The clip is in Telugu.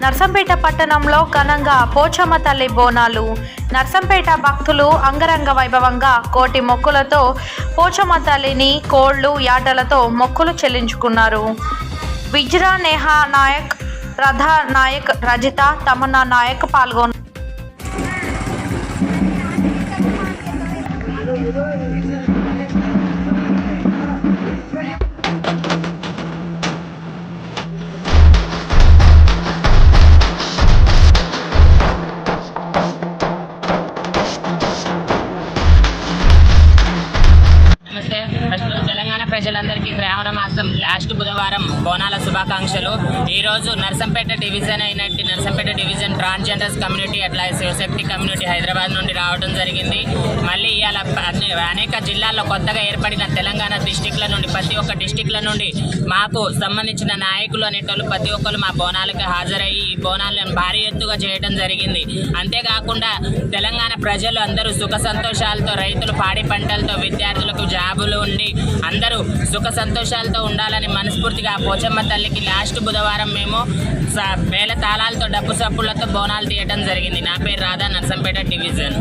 నర్సంపేట పట్టణంలో ఘనంగా పోచమ్మ తల్లి బోనాలు. నర్సంపేట భక్తులు అంగరంగ వైభవంగా కోటి మొక్కులతో పోచమ్మ తల్లిని కోళ్లు యాటలతో మొక్కులు చెల్లించుకున్నారు. విజ్రా నేహా నాయక్, రధా నాయక్, రజిత, తమన్నా నాయక్ పాల్గొన్నారు. తెలంగాణ ప్రజలందరికీ శ్రావణ మాసం లాస్ట్ బుధవారం బోనాల శుభాకాంక్షలు. ఈరోజు నర్సంపేట డివిజన్ అయినట్టు నర్సంపేట డివిజన్ ట్రాన్స్జెండర్స్ కమ్యూనిటీ అట్లా శివశక్తి కమ్యూనిటీ హైదరాబాద్ నుండి రావడం జరిగింది. మళ్ళీ ఇవాళ అనేక జిల్లాల్లో కొత్తగా ఏర్పడిన తెలంగాణ డిస్టిక్ల నుండి ప్రతి ఒక్క డిస్టిక్ల నుండి మాకు సంబంధించిన నాయకులు అనేటోళ్ళు ప్రతి ఒక్కరు మా బోనాలకు హాజరయ్యి ఈ బోనాలను భారీ ఎత్తుగా చేయడం జరిగింది. అంతేకాకుండా తెలంగాణ ప్రజలు అందరూ సుఖ సంతోషాలతో, రైతులు పాడి పంటలతో, విద్యార్థులకు జాబులు ఉండి అందరూ సుఖ సంతోషాలతో ఉండాలని మనస్ఫూర్తిగా పోచమ్మ తల్లికి లాస్ట్ బుధవారం మేము మేళ తాళాలతో, డప్పు సప్పులతో బోనాలు తీయడం జరిగింది. నా పేరు రాధా, నర్సంపేట డివిజన్.